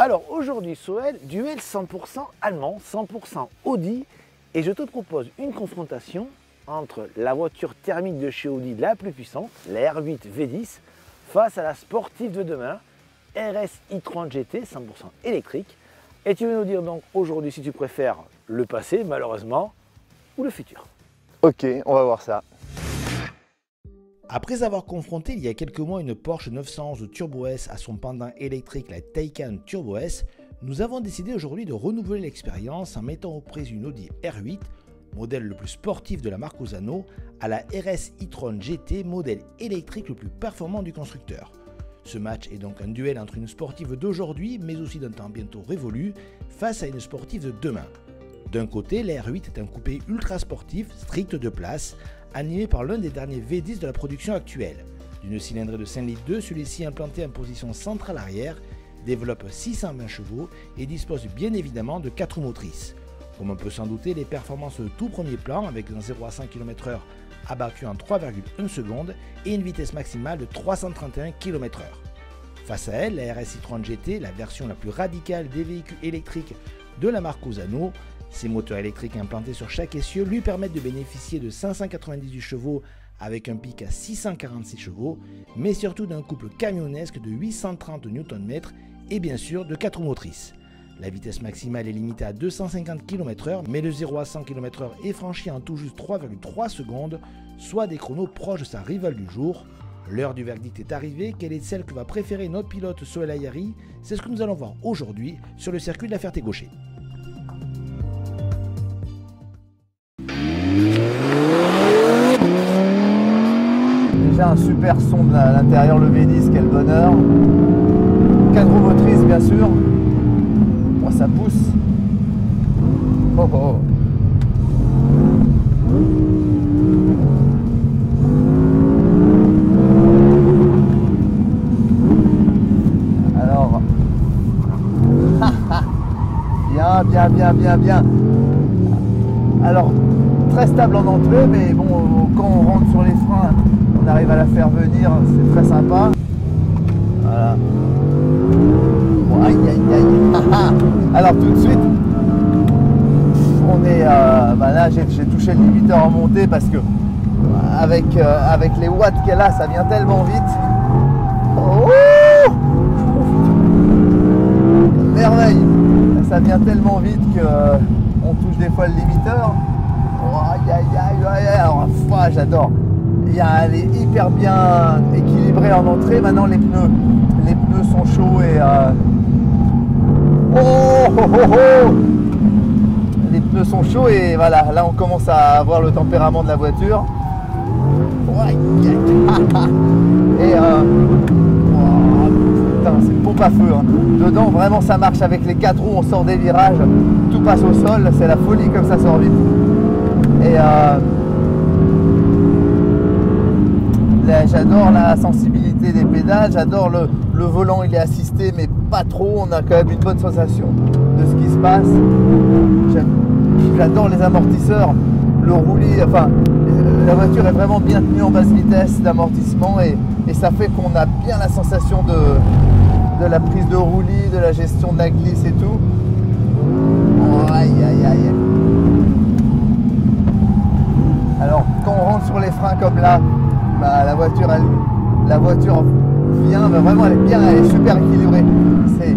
Alors aujourd'hui Soel, duel 100% allemand, 100% Audi, et je te propose une confrontation entre la voiture thermique de chez Audi la plus puissante, la R8 V10, face à la sportive de demain, RS i30 GT 100% électrique. Et tu vas nous dire donc aujourd'hui si tu préfères le passé malheureusement ou le futur. Ok, on va voir ça. Après avoir confronté il y a quelques mois une Porsche 911 Turbo S à son pendant électrique la Taycan Turbo S, nous avons décidé aujourd'hui de renouveler l'expérience en mettant aux prises une Audi R8, modèle le plus sportif de la marque Osano, à la RS i30 GT, modèle électrique le plus performant du constructeur. Ce match est donc un duel entre une sportive d'aujourd'hui, mais aussi d'un temps bientôt révolu, face à une sportive de demain. D'un côté, la R8 est un coupé ultra sportif, strict de place, animé par l'un des derniers V10 de la production actuelle. D'une cylindrée de 5 litres 2, celui-ci implanté en position centrale arrière, développe 620 chevaux et dispose bien évidemment de 4 roues motrices. Comme on peut s'en douter, les performances de tout premier plan, avec un 0 à 100 km/h abattu en 3,1 secondes et une vitesse maximale de 331 km/h. Face à elle, la RS i30 GT, la version la plus radicale des véhicules électriques de la marque Osano. Ces moteurs électriques implantés sur chaque essieu lui permettent de bénéficier de 598 chevaux avec un pic à 646 chevaux, mais surtout d'un couple camionnesque de 830 Nm et bien sûr de 4 roues motrices. La vitesse maximale est limitée à 250 km/h, mais le 0 à 100 km/h est franchi en tout juste 3,3 secondes, soit des chronos proches de sa rivale du jour. L'heure du verdict est arrivée. Quelle est celle que va préférer notre pilote Soel Ayari? C'est ce que nous allons voir aujourd'hui sur le circuit de la Ferté-Gaucher. Déjà un super son à l'intérieur, le V10, quel bonheur. 4 roues motrices bien sûr. Oh, ça pousse. Oh, oh. Alors, bien. Alors, très stable en entrée, mais bon, quand on rentre sur les freins, on arrive à la faire venir, c'est très sympa. Voilà. Aïe. Alors tout de suite, on est, là j'ai touché le limiteur en montée parce que avec les watts qu'elle a, ça vient tellement vite. Oh, merveille, ça vient tellement vite qu'on touche des fois le limiteur. Oh, aïe. Alors, j'adore. Elle est hyper bien équilibrée en entrée. Maintenant les pneus sont chauds et les pneus sont chauds et voilà, là on commence à avoir le tempérament de la voiture. Et putain, c'est une pompe à feu, hein. Dedans vraiment ça marche avec les 4 roues, on sort des virages, tout passe au sol, c'est la folie comme ça sort vite. Et j'adore la sensibilité des pédales, j'adore le volant, il est assisté mais pas trop, on a quand même une bonne sensation de ce qui se passe. J'adore les amortisseurs, le roulis, enfin la voiture est vraiment bien tenue en basse vitesse d'amortissement et ça fait qu'on a bien la sensation de la prise de roulis, de la gestion de la glisse et tout. Oh, aïe. Alors quand on rentre sur les freins comme là, la voiture vient, vraiment elle est super équilibrée. C'est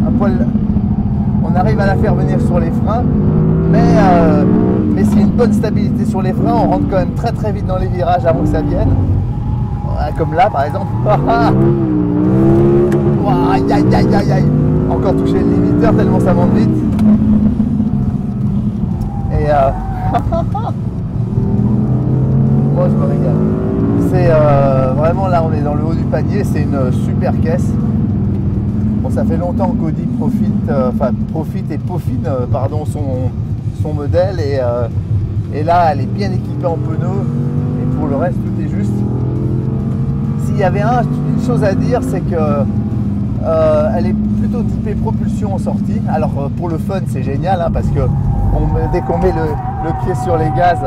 un poil, on arrive à la faire venir sur les freins, mais c'est une bonne stabilité sur les freins, on rentre quand même très vite dans les virages avant que ça vienne. Voilà, comme là par exemple. Aïe. Encore touché le limiteur tellement ça monte vite. Et moi je me régale. C'est vraiment là on est dans le haut du panier, c'est une super caisse. Bon, ça fait longtemps qu'Audi profite et peaufine son modèle et là elle est bien équipée en pneus et pour le reste tout est juste. S'il y avait une chose à dire, c'est que elle est plutôt typée propulsion en sortie. Alors pour le fun c'est génial, hein, parce que dès qu'on met le pied sur les gaz,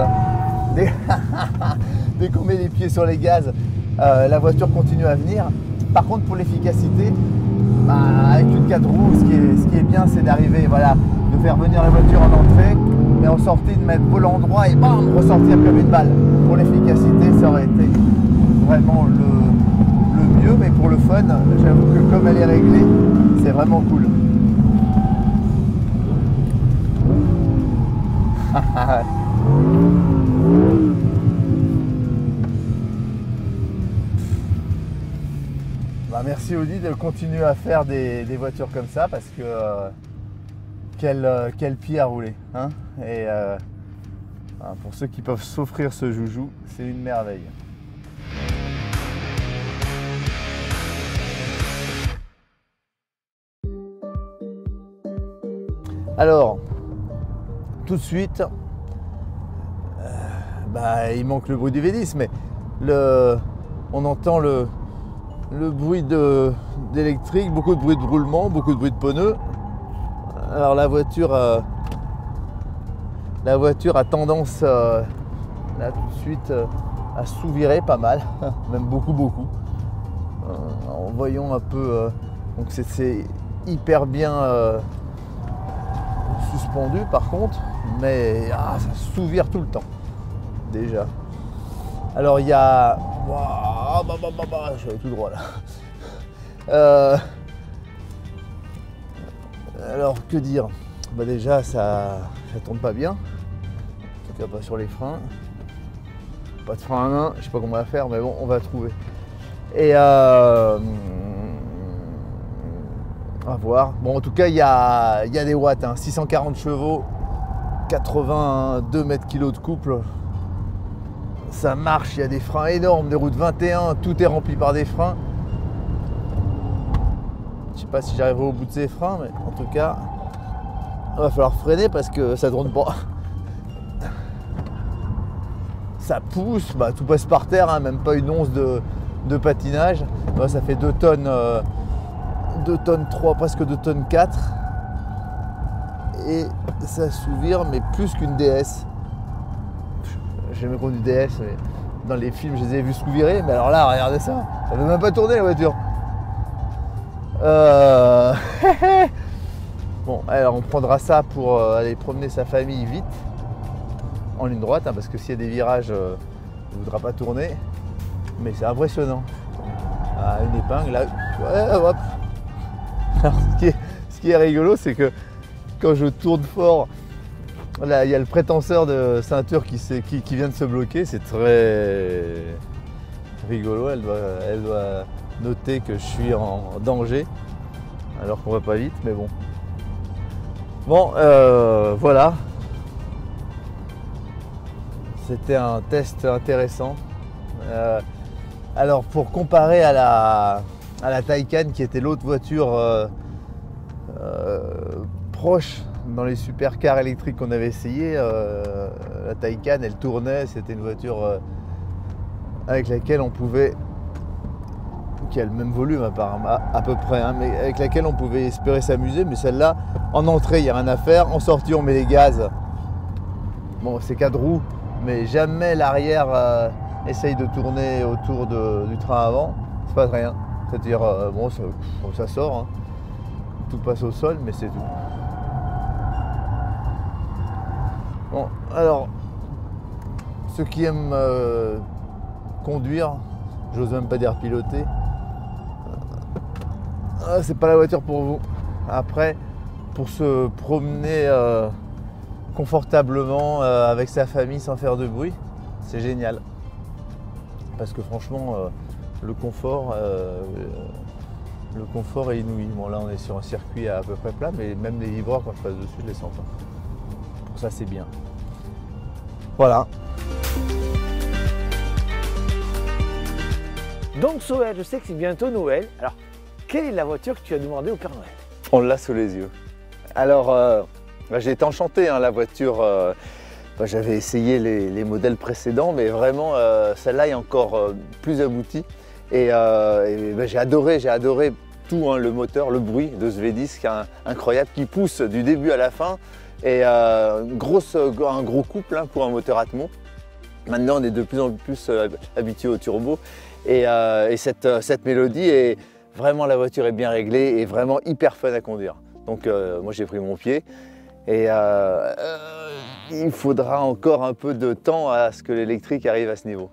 dès qu'on met les pieds sur les gaz, la voiture continue à venir. Par contre pour l'efficacité, avec une 4 roues, ce qui est bien, c'est d'arriver, voilà, de faire venir la voiture en entrée et en sortie de mettre volant droit et bam, ressortir comme une balle. Pour l'efficacité, ça aurait été vraiment le mieux, mais pour le fun, j'avoue que comme elle est réglée, c'est vraiment cool. Bah, merci Audi de continuer à faire des voitures comme ça parce que quel pied à rouler, hein. Et pour ceux qui peuvent s'offrir ce joujou, c'est une merveille. Alors, tout de suite, il manque le bruit du V10, mais on entend le bruit d'électrique, beaucoup de bruit de roulement, beaucoup de bruit de pneus. Alors la voiture a tendance là tout de suite à sous-virer pas mal, même beaucoup. En voyant un peu, donc c'est hyper bien suspendu par contre, mais ça sous-vire tout le temps déjà. Alors il y a, je vais tout droit là. Alors que dire, déjà ça tourne pas bien, en tout cas pas sur les freins, pas de frein à main, je sais pas comment on va faire, mais bon, on va trouver. Et à voir. Bon, en tout cas il y a des watts, hein, 640 chevaux, 82 mètres kg de couple. Ça marche, il y a des freins énormes, des routes 21, tout est rempli par des freins. Je sais pas si j'arriverai au bout de ces freins, mais en tout cas, il va falloir freiner parce que ça tourne pas. Ça pousse, tout passe par terre, hein, même pas une once de patinage. Ça fait 2 tonnes, 2 tonnes 3, presque 2 tonnes 4. Et ça sous-vire, mais plus qu'une DS. J'ai jamais conduit DS, mais dans les films, je les ai vus sous-virer. Mais alors là, regardez ça, ça ne veut même pas tourner la voiture. Bon, alors on prendra ça pour aller promener sa famille vite, en ligne droite, hein, parce que s'il y a des virages, il ne voudra pas tourner. Mais c'est impressionnant. Une épingle, là, hop. Alors, ce qui est rigolo, c'est que quand je tourne fort, là, il y a le prétenseur de ceinture qui vient de se bloquer. C'est très rigolo. Elle doit noter que je suis en danger, alors qu'on va pas vite, mais bon. Bon, voilà. C'était un test intéressant. Alors, pour comparer à la Taycan, qui était l'autre voiture proche dans les supercars électriques qu'on avait essayé, la Taycan, elle tournait, c'était une voiture avec laquelle on pouvait, qui a le même volume apparemment, à peu près, hein, mais avec laquelle on pouvait espérer s'amuser. Mais celle-là, en entrée, il n'y a rien à faire, en sortie, on met les gaz. Bon, c'est 4 roues, mais jamais l'arrière essaye de tourner autour du train avant, c'est pas rien. C'est-à-dire, bon, ça sort, hein. Tout passe au sol, mais c'est tout. Bon, alors, ceux qui aiment conduire, j'ose même pas dire piloter, c'est pas la voiture pour vous. Après, pour se promener confortablement avec sa famille sans faire de bruit, c'est génial. Parce que franchement, le confort est inouï. Bon, là on est sur un circuit à peu près plat, mais même les vibreurs, quand je passe dessus, je les sens pas. Pour ça, c'est bien. Voilà. Donc Soel, je sais que c'est bientôt Noël. Alors, quelle est la voiture que tu as demandé au Père Noël? On l'a sous les yeux. Alors, j'ai été enchanté, hein, la voiture. J'avais essayé les modèles précédents, mais vraiment, celle-là est encore plus aboutie. Et j'ai adoré tout, hein, le moteur, le bruit de ce V10 qui est incroyable, qui pousse du début à la fin. Et un gros couple, hein, pour un moteur Atmo. Maintenant, on est de plus en plus habitué au turbo. Et cette mélodie est Vraiment, la voiture est bien réglée et vraiment hyper fun à conduire. Donc moi j'ai pris mon pied et il faudra encore un peu de temps à ce que l'électrique arrive à ce niveau.